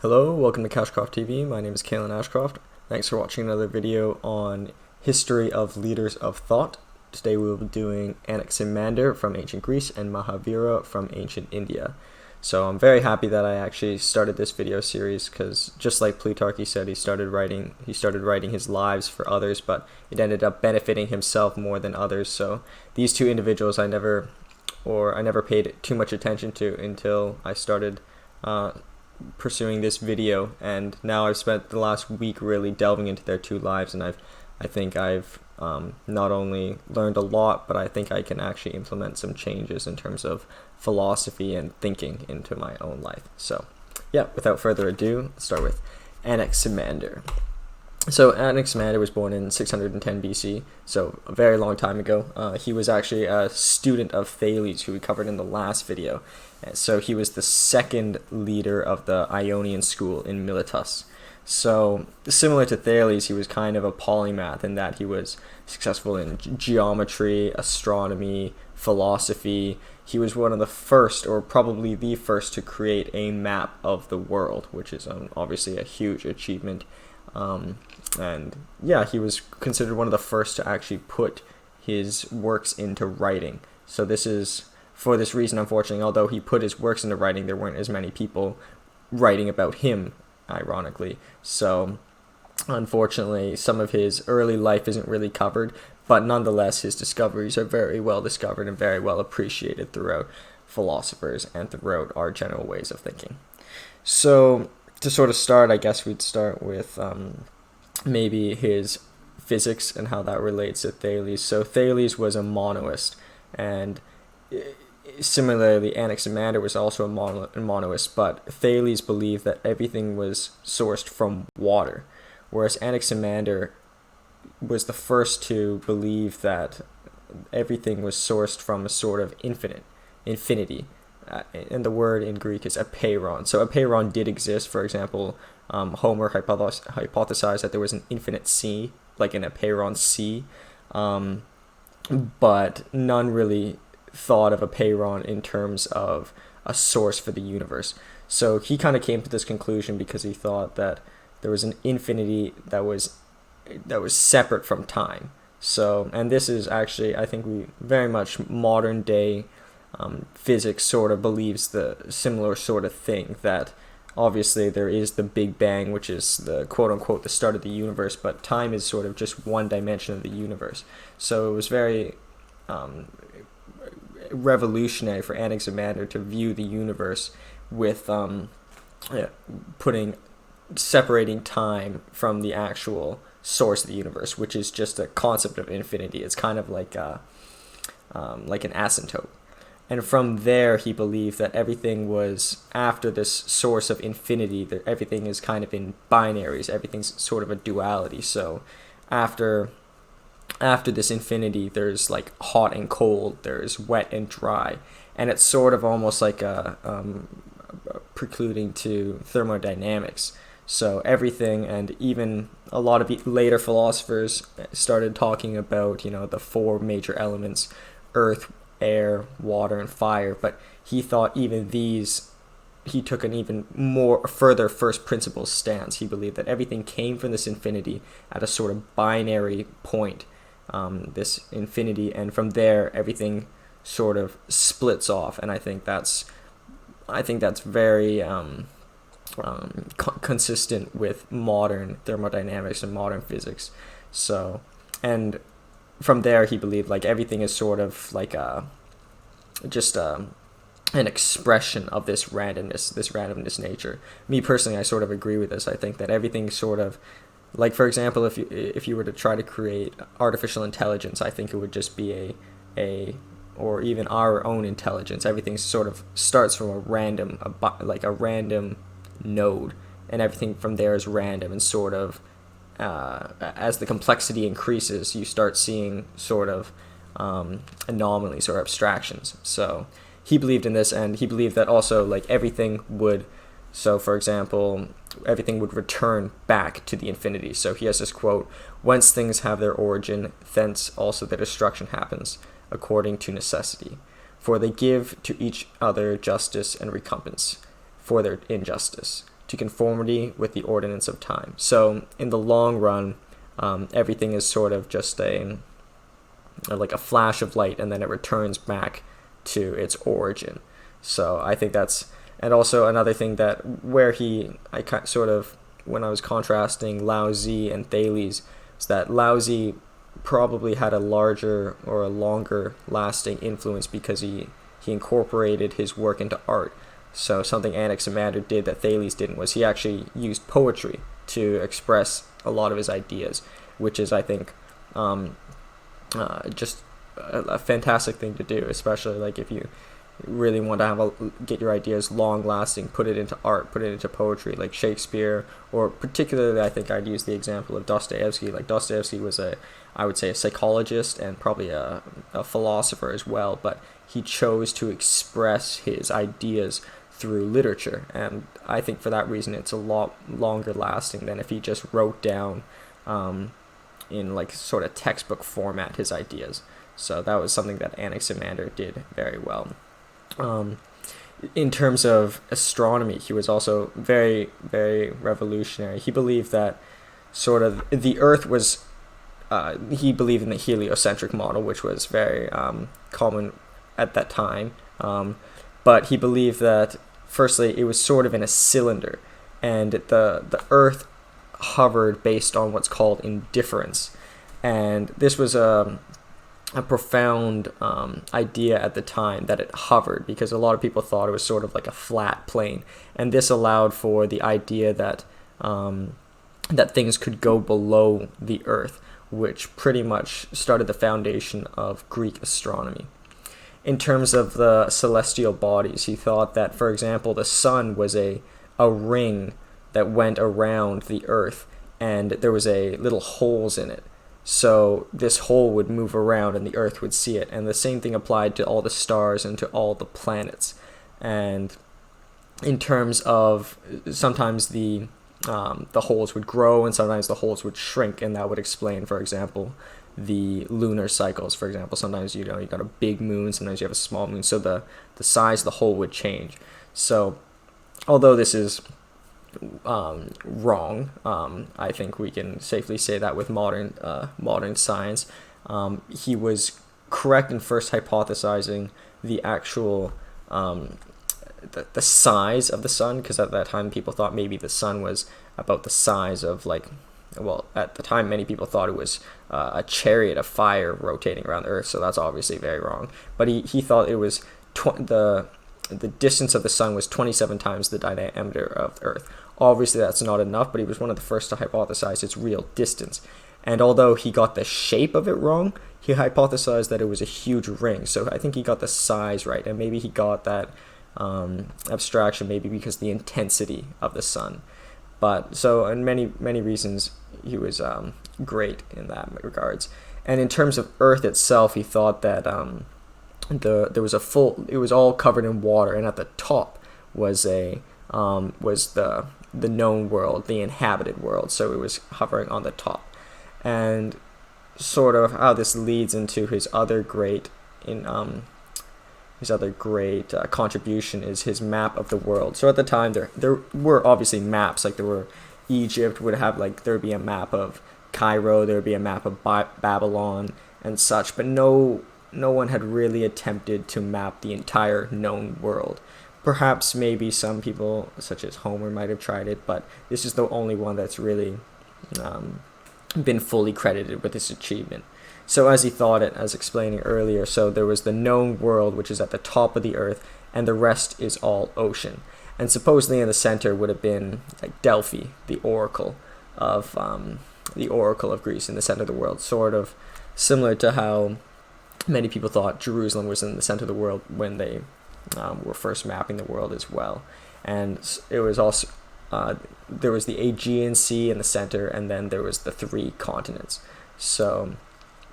Hello, welcome to CashcroftTV. My name is Kalen Ashcroft. Thanks for watching another video on history of leaders of thought. Today we will be doing Anaximander from ancient Greece and Mahavira from ancient India. So I'm very happy that I actually started this video series because just like Plutarch said, he started writing his lives for others, but it ended up benefiting himself more than others. So these two individuals I never paid too much attention to until I started pursuing this video, and now I've spent the last week really delving into their two lives, and I think I've not only learned a lot, but I think I can actually implement some changes in terms of philosophy and thinking into my own life. So yeah, without further ado, let's start with Anaximander. So Anaximander was born in 610 BC, so a very long time ago. He was actually a student of Thales, who we covered in the last video. So he was the second leader of the Ionian school in Miletus. So similar to Thales, he was kind of a polymath in that he was successful in geometry, astronomy, philosophy. He was one of the first, or probably the first, to create a map of the world, which is obviously a huge achievement. And yeah, he was considered one of the first to actually put his works into writing. So this is, for this reason, unfortunately, although he put his works into writing, there weren't as many people writing about him, ironically. So unfortunately, some of his early life isn't really covered, but nonetheless, his discoveries are very well discovered and very well appreciated throughout philosophers and throughout our general ways of thinking. So to sort of start, I guess we'd start with maybe his physics and how that relates to Thales. So Thales was a monoist, and similarly Anaximander was also a monoist, but Thales believed that everything was sourced from water, whereas Anaximander was the first to believe that everything was sourced from a sort of infinity. And the word in Greek is apeiron. So apeiron did exist. For example, Homer hypothesized that there was an infinite sea, like an apeiron sea, but none really thought of apeiron in terms of a source for the universe. So he kind of came to this conclusion because he thought that there was an infinity that was separate from time. So, and this is actually, I think, we very much modern day physics sort of believes the similar sort of thing, that obviously there is the Big Bang, which is the quote-unquote the start of the universe, but time is sort of just one dimension of the universe. So it was very revolutionary for Anaximander to view the universe with separating time from the actual source of the universe, which is just a concept of infinity. It's kind of like an asymptote. And from there, he believed that everything was, after this source of infinity, that everything is kind of in binaries. Everything's sort of a duality. So after this infinity, there's like hot and cold, there's wet and dry. And it's sort of almost like a precluding to thermodynamics. So everything, and even a lot of later philosophers started talking about, the four major elements: earth, air, water, and fire. But he thought even these, he took an even more further first principles stance. He believed that everything came from this infinity at a sort of binary point, this infinity, and from there everything sort of splits off. And I think that's very consistent with modern thermodynamics and modern physics. So, and from there, he believed like everything is sort of like an expression of this randomness nature. Me personally, I sort of agree with this. I think that everything sort of, like, for example, if you were to try to create artificial intelligence, I think it would just be or even our own intelligence. Everything sort of starts from a random node, and everything from there is random, and sort of as the complexity increases, you start seeing sort of anomalies or abstractions. So he believed in this, and he believed that also like everything would, so for example, everything would return back to the infinity. So he has this quote: "Whence things have their origin, thence also their destruction happens, according to necessity. For they give to each other justice and recompense for their injustice. to conformity with the ordinance of time. So in the long run, everything is sort of just like a flash of light, and then it returns back to its origin. So I think that's, and also another thing that when I was contrasting Laozi and Thales, is that Laozi probably had a larger or a longer lasting influence because he incorporated his work into art. So something Anaximander did that Thales didn't was he actually used poetry to express a lot of his ideas, which is, I think, just a fantastic thing to do, especially like if you really want to get your ideas long lasting, put it into art, put it into poetry, like Shakespeare, or particularly I think I'd use the example of Dostoevsky. Like Dostoevsky was I would say a psychologist and probably a philosopher as well, but he chose to express his ideas through literature, and I think for that reason it's a lot longer lasting than if he just wrote down in like sort of textbook format his ideas. So that was something that Anaximander did very well. In terms of astronomy, he was also very, very revolutionary. He believed that sort of the Earth was, he believed in the heliocentric model, which was very common at that time. But he believed that, firstly, it was sort of in a cylinder, and the Earth hovered based on what's called indifference. And this was a profound idea at the time, that it hovered, because a lot of people thought it was sort of like a flat plane, and this allowed for the idea that that things could go below the Earth, which pretty much started the foundation of Greek astronomy. In terms of the celestial bodies, he thought that, for example, the sun was a ring that went around the Earth, and there was a little holes in it. So this hole would move around and the Earth would see it. And the same thing applied to all the stars and to all the planets. And in terms of sometimes the holes would grow and sometimes the holes would shrink, and that would explain, for example, the lunar cycles. For example, sometimes you got a big moon, sometimes you have a small moon, so the size of the hole would change. So although this is wrong, I think we can safely say that with modern science, he was correct in first hypothesizing the actual the size of the sun, because at that time people thought maybe the sun was about the size of, like, well, at the time many people thought it was a chariot of fire rotating around the Earth, so that's obviously very wrong. But he thought it was the distance of the sun was 27 times the diameter of the Earth. Obviously that's not enough, but he was one of the first to hypothesize its real distance. And although he got the shape of it wrong, he hypothesized that it was a huge ring. So I think he got the size right, and maybe he got that abstraction maybe because the intensity of the sun. But so, in many reasons, he was great in that regards. And in terms of Earth itself, he thought that it was all covered in water, and at the top was the known world, the inhabited world. So it was hovering on the top. And sort of how this leads into his other great contribution is his map of the world. So at the time there were obviously maps, like there were Egypt would have, like, there would be a map of Cairo, there would be a map of Babylon and such, but no one had really attempted to map the entire known world. Perhaps maybe some people such as Homer might have tried it, but this is the only one that's really been fully credited with this achievement. So as he thought it, as explaining earlier, so there was the known world, which is at the top of the Earth, and the rest is all ocean. And supposedly in the center would have been like Delphi, the oracle of Greece, in the center of the world, sort of similar to how many people thought Jerusalem was in the center of the world when they were first mapping the world as well. And it was also there was the Aegean Sea in the center, and then there was the 3 continents. So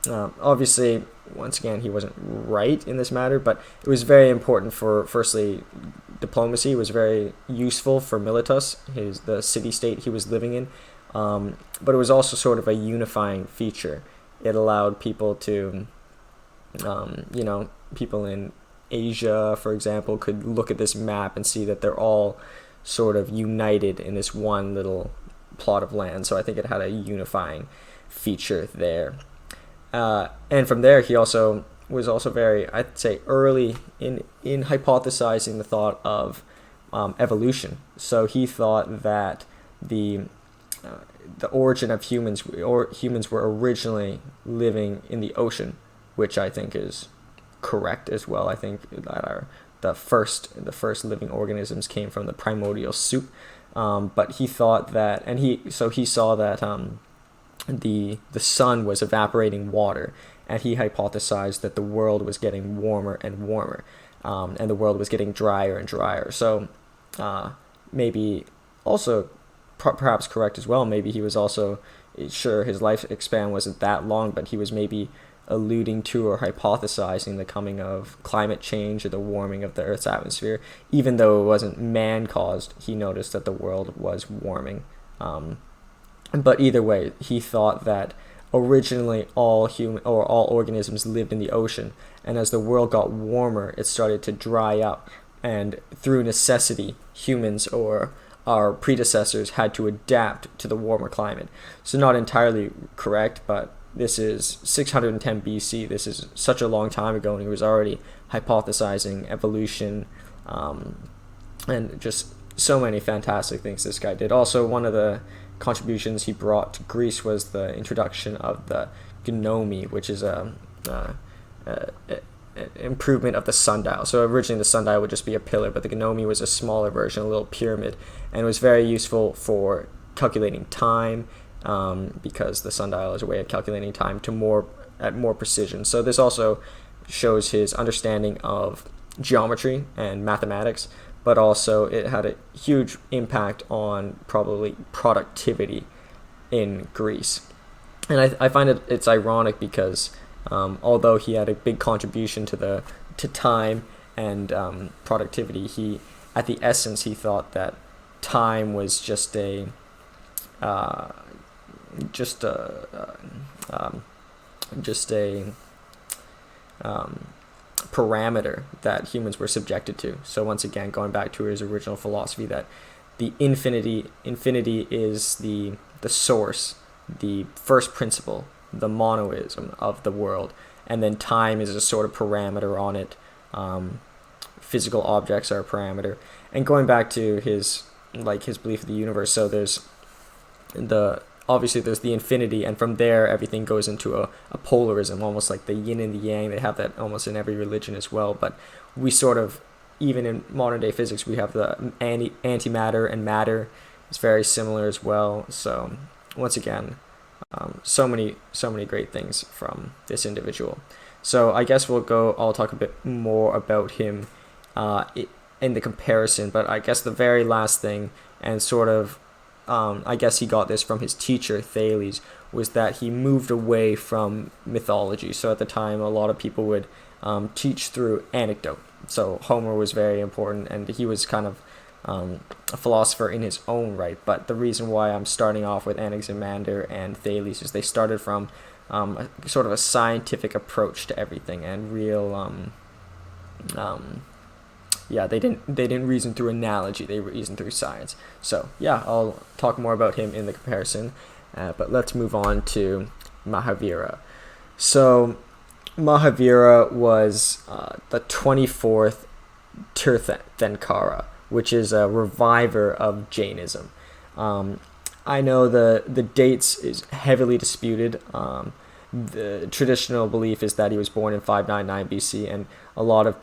obviously, once again, he wasn't right in this matter, but it was very important for, firstly, diplomacy. It was very useful for Miletus, the city-state he was living in, but it was also sort of a unifying feature. It allowed people to, people in Asia, for example, could look at this map and see that they're all sort of united in this one little plot of land. So I think it had a unifying feature there. And from there, he also was also very, I'd say, early in hypothesizing the thought of evolution. So he thought that the origin of humans were originally living in the ocean, which I think is correct as well. I think that the first living organisms came from the primordial soup. But he thought that, and he saw that the sun was evaporating water, and he hypothesized that the world was getting warmer and warmer, and the world was getting drier and drier. So maybe also perhaps correct as well. Maybe he was also sure his lifespan wasn't that long, but he was maybe alluding to or hypothesizing the coming of climate change or the warming of the Earth's atmosphere. Even though it wasn't man-caused, he noticed that the world was warming. But either way, he thought that originally all organisms lived in the ocean, and as the world got warmer, it started to dry up, and through necessity, humans or our predecessors had to adapt to the warmer climate. So not entirely correct, but this is 610 BC. This is such a long time ago, and he was already hypothesizing evolution, and just so many fantastic things this guy did. Also, one of the contributions he brought to Greece was the introduction of the gnomy, which is an improvement of the sundial. So originally the sundial would just be a pillar, but the gnomy was a smaller version, a little pyramid, and it was very useful for calculating time, because the sundial is a way of calculating time at more precision. So this also shows his understanding of geometry and mathematics, but also it had a huge impact on probably productivity in Greece. And I find it's ironic because although he had a big contribution to time and productivity, he thought that time was just a parameter that humans were subjected to. So once again, going back to his original philosophy, that the infinity is the source, the first principle, the monoism of the world, and then time is a sort of parameter on it. Physical objects are a parameter. And going back to his belief of the universe, so there's the infinity, and from there everything goes into a polarism, almost like the yin and the yang. They have that almost in every religion as well, but we sort of, even in modern day physics, we have the antimatter and matter. It's very similar as well. So once again, so many great things from this individual. So I guess I'll talk a bit more about him in the comparison, but I guess the very last thing, and sort of I guess he got this from his teacher, Thales, was that he moved away from mythology. So at the time, a lot of people would teach through anecdote. So Homer was very important, and he was kind of a philosopher in his own right. But the reason why I'm starting off with Anaximander and Thales is they started from sort of a scientific approach to everything, and real they didn't reason through analogy, they reasoned through science. So yeah, I'll talk more about him in the comparison, but let's move on to Mahavira. So Mahavira was the 24th Tirthankara, which is a reviver of Jainism. I know the dates is heavily disputed. The traditional belief is that he was born in 599 BC, and a lot of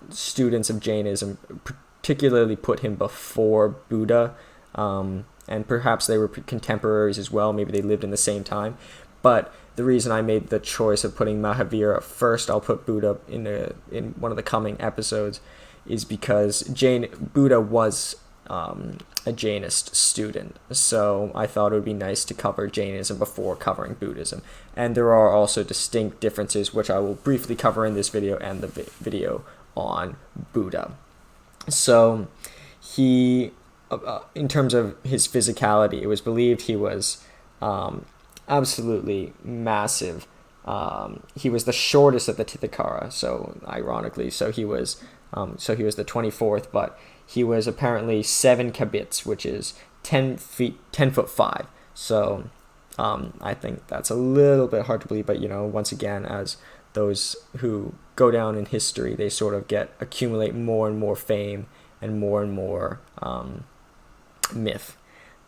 students of Jainism particularly put him before Buddha, and perhaps they were contemporaries as well. Maybe they lived in the same time. But the reason I made the choice of putting Mahavira first, I'll put Buddha in one of the coming episodes, is because Buddha was a Jainist student, so I thought it would be nice to cover Jainism before covering Buddhism. And there are also distinct differences, which I will briefly cover in this video and the video on Buddha. So he, in terms of his physicality, it was believed he was absolutely massive. He was the shortest of the Tirthankara, so ironically, so he was the 24th, but he was apparently 7 kibits, which is 10 foot 5. So I think that's a little bit hard to believe, but once again, as those who go down in history, they sort of accumulate more and more fame and more myth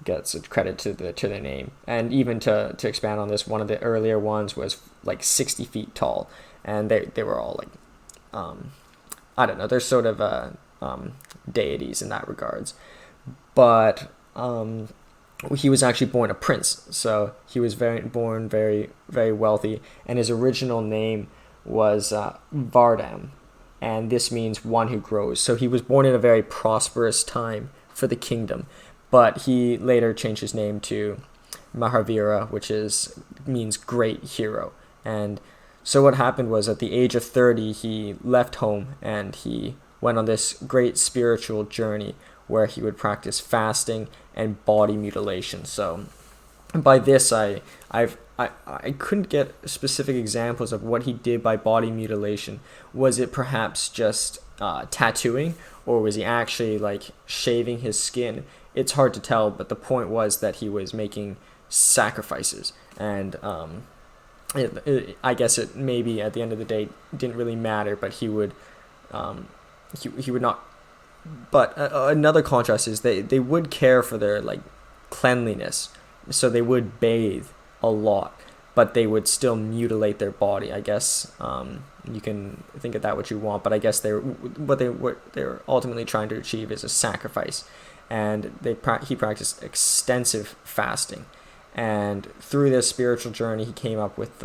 gets credit to their name. And even to expand on this, one of the earlier ones was like 60 feet tall, and they were all like I don't know, they're sort of deities in that regards. But he was actually born a prince, so he was born very, very wealthy, and his original name was Vardam, and this means one who grows. So he was born in a very prosperous time for the kingdom, but he later changed his name to Mahavira, which means great hero. And so what happened was, at the age of 30, he left home and he went on this great spiritual journey where he would practice fasting and body mutilation. So by this, I couldn't get specific examples of what he did by body mutilation. Was it perhaps just tattooing, or was he actually like shaving his skin? It's hard to tell, but the point was that he was making sacrifices, and I guess it maybe at the end of the day didn't really matter, but he would not. But another contrast is they would care for their like cleanliness, so they would bathe a lot, but they would still mutilate their body. I guess you can think of that what you want, but I guess what they're ultimately trying to achieve is a sacrifice, and he practiced extensive fasting, and through this spiritual journey he came up with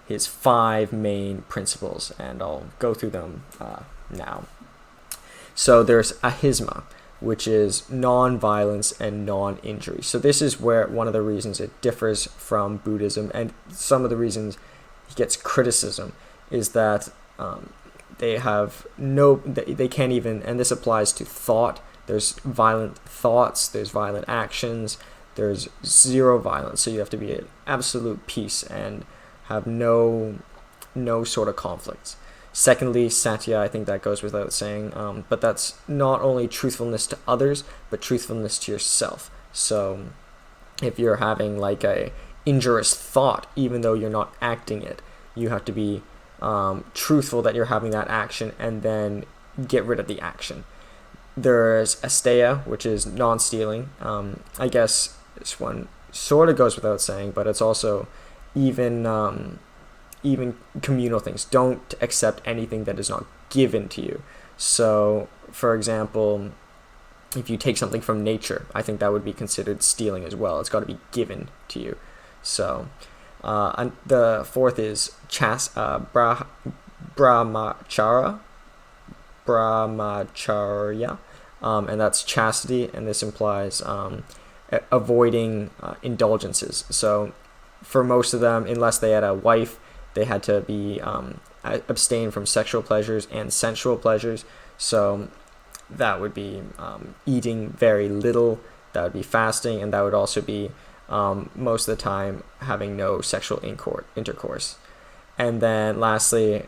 his 5 main principles, and I'll go through them now. So there's ahisma, which is non-violence and non-injury. So this is where one of the reasons it differs from Buddhism, and some of the reasons he gets criticism, is that they can't even, and this applies to thought. There's violent thoughts, there's violent actions, there's zero violence. So you have to be at absolute peace and have no sort of conflicts. Secondly, satya, I think that goes without saying, but that's not only truthfulness to others, but truthfulness to yourself. So if you're having like a injurious thought, even though you're not acting it, you have to be truthful that you're having that action, and then get rid of the action. There's asteya, which is non-stealing. I guess this one sort of goes without saying, but it's also even communal things. Don't accept anything that is not given to you. So, for example, if you take something from nature, I think that would be considered stealing as well. It's got to be given to you. So, and the fourth is brahmacharya, and that's chastity, and this implies avoiding indulgences. So, for most of them, unless they had a wife, they had to be abstain from sexual pleasures and sensual pleasures. So that would be eating very little, that would be fasting, and that would also be most of the time having no sexual intercourse. And then lastly,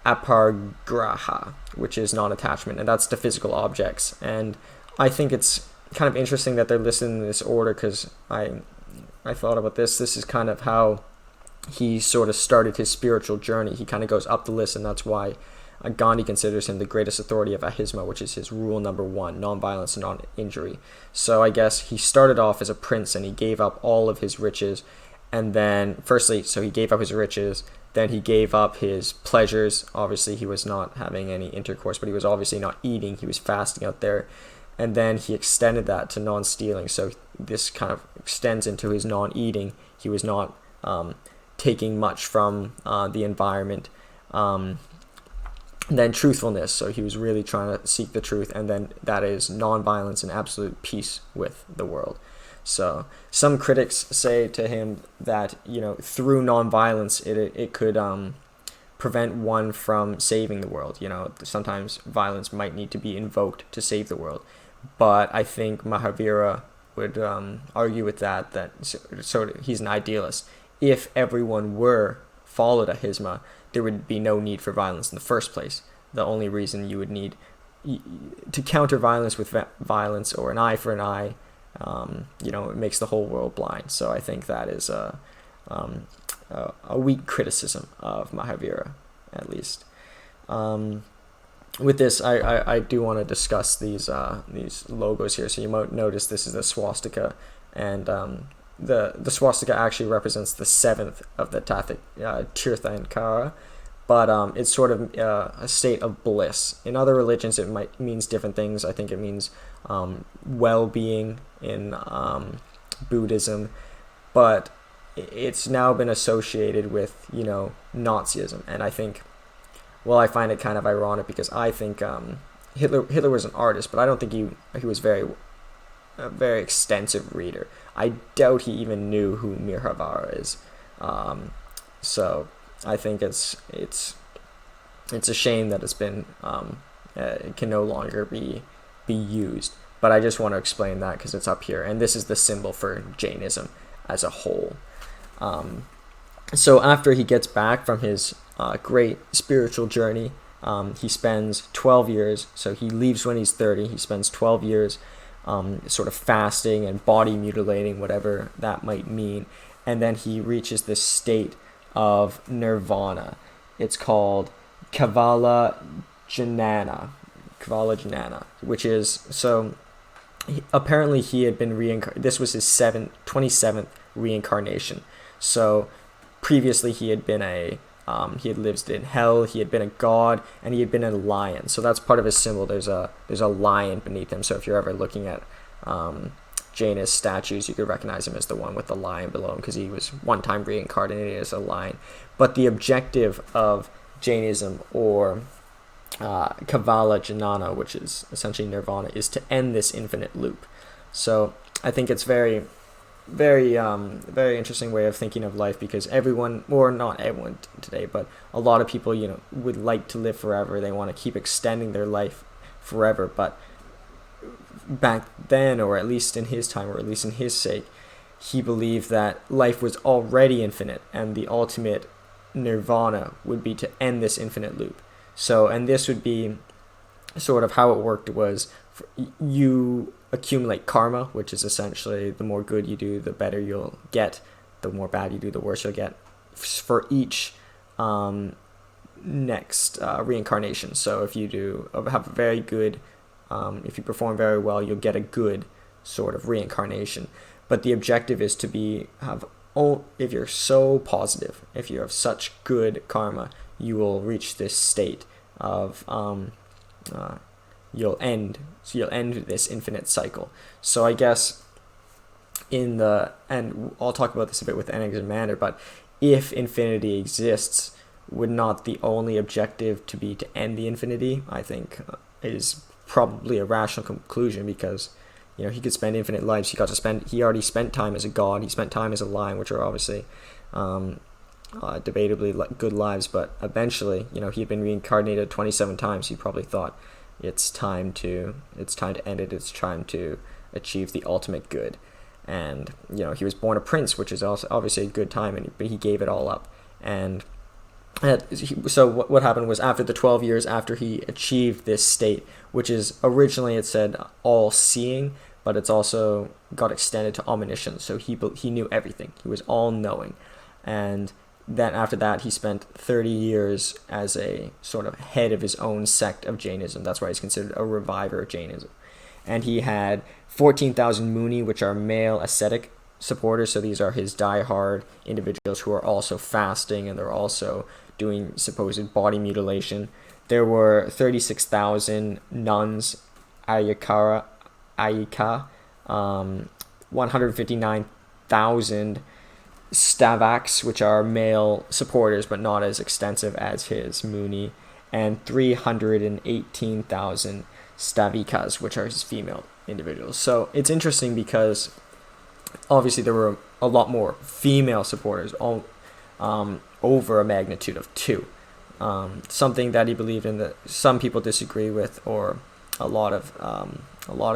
apargraha, which is non-attachment, and that's to physical objects. And I think it's kind of interesting that they're listed in this order, because I thought about this. This is kind of how he sort of started his spiritual journey. He kind of goes up the list, and that's why Gandhi considers him the greatest authority of ahisma, which is his rule number 1, non-violence and non-injury. So I guess he started off as a prince, and he gave up all of his riches, and then firstly, so he gave up his riches, then he gave up his pleasures. Obviously he was not having any intercourse, but he was obviously not eating, he was fasting out there, and then he extended that to non-stealing. So this kind of extends into his non-eating. He was not taking much from the environment. And then truthfulness, so he was really trying to seek the truth, and then that is non-violence and absolute peace with the world. So some critics say to him that through non-violence it could prevent one from saving the world. Sometimes violence might need to be invoked to save the world, but I think Mahavira would argue with that so he's an idealist. If everyone followed ahisma, there would be no need for violence in the first place. The only reason you would need to counter violence with violence, or an eye for an eye, it makes the whole world blind. So I think that is a weak criticism of Mahavira, at least. With this, I do want to discuss these logos here. So you might notice this is the swastika, and the swastika actually represents the seventh of the Tirthankara, but it's sort of a state of bliss. In other religions, it means different things. I think it means well-being in Buddhism, but it's now been associated with Nazism, and I think. Well, I find it kind of ironic because I think Hitler was an artist, but I don't think he was a very extensive reader. I doubt he even knew who Mahavira is. So I think it's a shame that it's been it can no longer be used. But I just want to explain that because it's up here, and this is the symbol for Jainism as a whole. So after he gets back from his great spiritual journey, he spends 12 years. So he leaves when he's 30. He spends 12 years sort of fasting and body mutilating, whatever that might mean. And then he reaches this state of nirvana. It's called Kavala Jnana, which is, so apparently he had been reincarnated. This was his 27th reincarnation. So previously he had been he had lived in hell, he had been a god, and he had been a lion. So that's part of his symbol. There's a lion beneath him. So if you're ever looking at Jainist statues, you could recognize him as the one with the lion below him, because he was one time reincarnated as a lion. But the objective of Jainism, or Kavala Jnana, which is essentially nirvana, is to end this infinite loop. So I think it's very interesting way of thinking of life, because everyone, or not everyone today, but a lot of people, would like to live forever. They want to keep extending their life forever. But back then, or at least in his time, or at least in his sake, he believed that life was already infinite, and the ultimate nirvana would be to end this infinite loop. So, and this would be sort of how it worked was, you accumulate karma, which is essentially the more good you do, the better you'll get. The more bad you do, the worse you'll get for each next reincarnation. So if you have a very good, if you perform very well, you'll get a good sort of reincarnation. But the objective is to if you're so positive, if you have such good karma, you will reach this state of you'll end this infinite cycle. So I guess and I'll talk about this a bit with Anaximander, but if infinity exists, would not the only objective to be to end the infinity? I think is probably a rational conclusion, because he could spend infinite lives. He already spent time as a god, he spent time as a lion, which are obviously debatably good lives, but eventually, he had been reincarnated 27 times. He probably thought, it's time to end it. It's time to achieve the ultimate good. And he was born a prince, which is also obviously a good time, but he gave it all up. And so what happened was, after the 12 years after he achieved this state, which is originally, it said all-seeing, but it's also got extended to omniscience. So he knew everything. He was all-knowing. And then after that, he spent 30 years as a sort of head of his own sect of Jainism. That's why he's considered a reviver of Jainism. And he had 14,000 muni, which are male ascetic supporters. So these are his diehard individuals who are also fasting, and they're also doing supposed body mutilation. There were 36,000 nuns, Ayika, 159,000 stavaks, which are male supporters but not as extensive as his muni, and 318,000 stavikas, which are his female individuals. So it's interesting because obviously there were a lot more female supporters, over a magnitude of 2. Something that he believed in that some people disagree with, or a lot of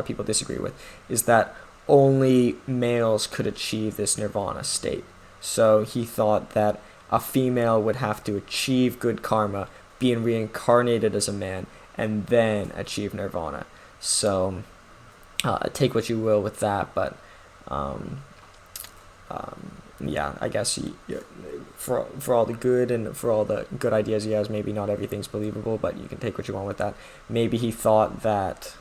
people disagree with, is that only males could achieve this nirvana state. So he thought that a female would have to achieve good karma, being reincarnated as a man, and then achieve nirvana. So take what you will with that, but yeah, I guess for all the good and for all the good ideas he has, maybe not everything's believable, but you can take what you want with that. Maybe he thought that,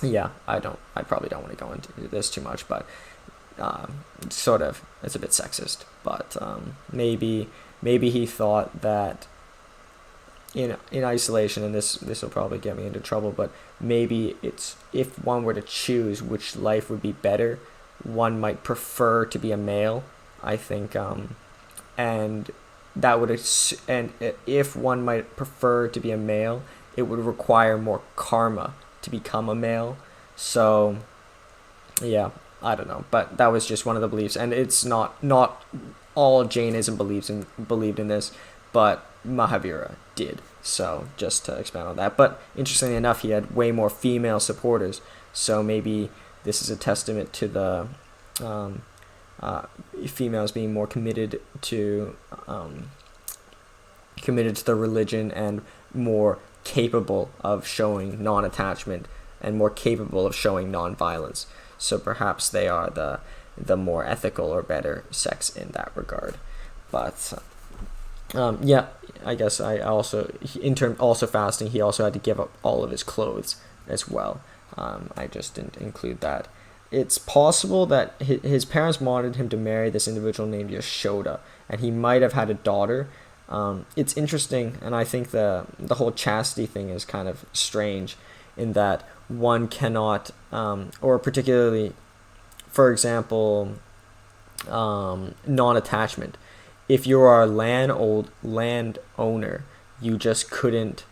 yeah, I probably don't want to go into this too much, but sort of, it's a bit sexist, but maybe he thought that in isolation, and this will probably get me into trouble, but maybe it's, if one were to choose which life would be better, one might prefer to be a male, I think, and that would, and if one might prefer to be a male, it would require more karma to become a male. So yeah, I don't know, but that was just one of the beliefs, and it's not all Jainism believed in this, but Mahavira did. So just to expand on that, but interestingly enough, he had way more female supporters, so maybe this is a testament to the females being more committed to the religion and more capable of showing non-attachment and more capable of showing non-violence. So perhaps they are the more ethical or better sex in that regard. But yeah, I guess also fasting, he also had to give up all of his clothes as well. I just didn't include that. It's possible that his parents wanted him to marry this individual named Yashoda, and he might have had a daughter. It's interesting, and I think the whole chastity thing is kind of strange in that one cannot, or particularly, for example, non-attachment. If you are a landowner, you just couldn't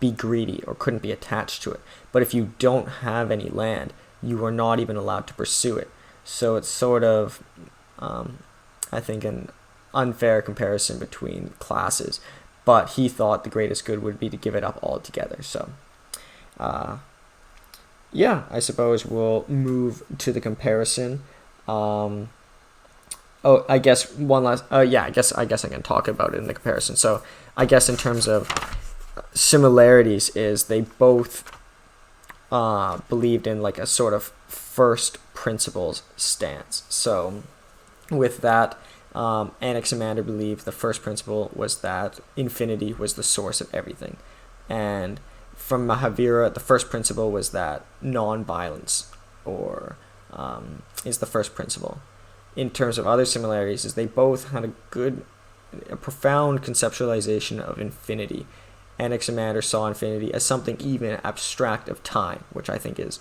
be greedy or couldn't be attached to it. But if you don't have any land, you are not even allowed to pursue it. So it's sort of, I think, an unfair comparison between classes. But he thought the greatest good would be to give it up altogether. So, yeah, I suppose we'll move to the comparison. Oh, I guess one last. Yeah, I guess I can talk about it in the comparison. So, I guess in terms of similarities, is they both believed in like a sort of first principles stance. So, with that, Anaximander believed the first principle was that infinity was the source of everything, and from Mahavira, the first principle was that non-violence is the first principle. In terms of other similarities, is they both had a profound conceptualization of infinity. Anaximander saw infinity as something even abstract of time, which I think is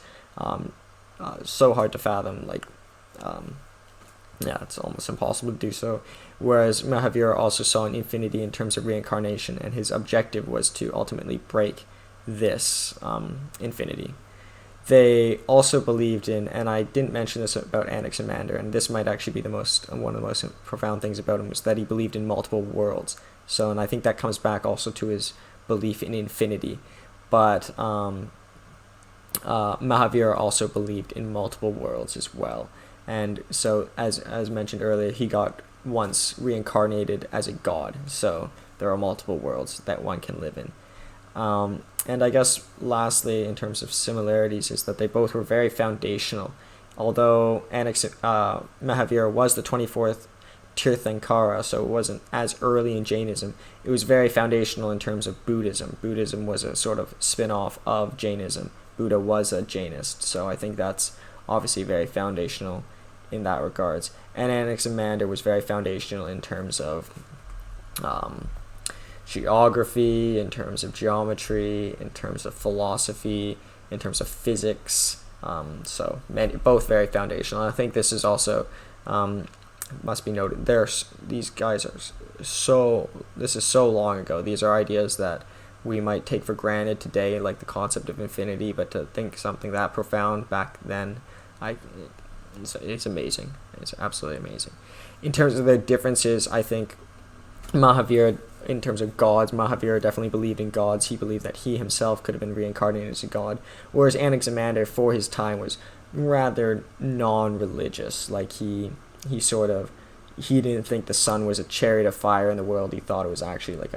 so hard to fathom. Like, yeah, it's almost impossible to do so. Whereas Mahavira also saw an infinity in terms of reincarnation, and his objective was to ultimately break this infinity. They also believed in, and I didn't mention this about Anaximander, and this might actually be one of the most profound things about him, was that he believed in multiple worlds. So, and I think that comes back also to his belief in infinity. But Mahavira also believed in multiple worlds as well. And so, as mentioned earlier, he got once reincarnated as a god. So there are multiple worlds that one can live in. And I guess lastly, in terms of similarities, is that they both were very foundational. Although Mahavira was the 24th Tirthankara, so it wasn't as early in Jainism, it was very foundational in terms of Buddhism. Buddhism was a sort of spin-off of Jainism. Buddha was a Jainist, so I think that's obviously very foundational in that regards. And Anaximander was very foundational in terms of geography, in terms of geometry, in terms of philosophy, in terms of physics. So both very foundational. And I think this is also must be noted. These guys are this is so long ago. These are ideas that we might take for granted today, like the concept of infinity, but to think something that profound back then, it's amazing. It's absolutely amazing. In terms of the differences, I think Mahavira, in terms of gods, Mahavira definitely believed in gods. He believed that he himself could have been reincarnated as a god, whereas Anaximander, for his time, was rather non-religious. Like he didn't think the sun was a chariot of fire in the world. He thought it was actually like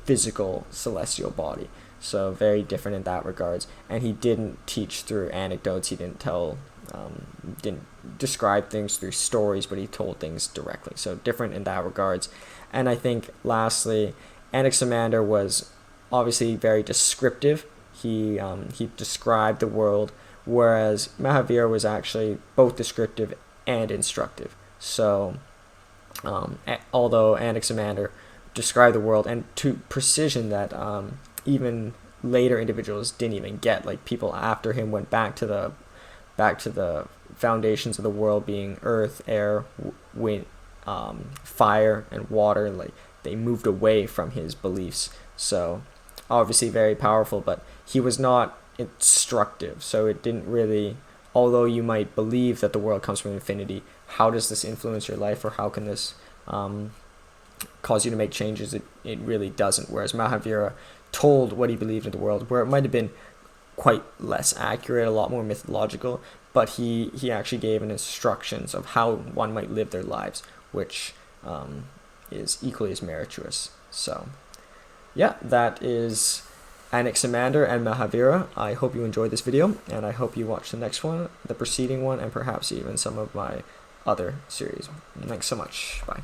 physical celestial body. So very different in that regards. And he didn't teach through anecdotes. He didn't didn't describe things through stories, but he told things directly. So different in that regards. And I think lastly, Anaximander was obviously very descriptive. He described the world, whereas Mahavira was actually both descriptive and instructive. So although Anaximander described the world and to precision that even later individuals didn't even get, like people after him went back to the foundations of the world being earth, air, wind, fire, and water. Like they moved away from his beliefs. So obviously very powerful, but he was not instructive. So it didn't really, although you might believe that the world comes from infinity, how does this influence your life, or how can this cause you to make changes? It really doesn't. Whereas Mahavira told what he believed in the world, where it might have been quite less accurate, a lot more mythological, but he actually gave an instructions of how one might live their lives, which is equally as meritorious. So yeah, that is Anaximander and Mahavira. I hope you enjoyed this video, and I hope you watch the next one, the preceding one, and perhaps even some of my other series. Thanks so much. Bye.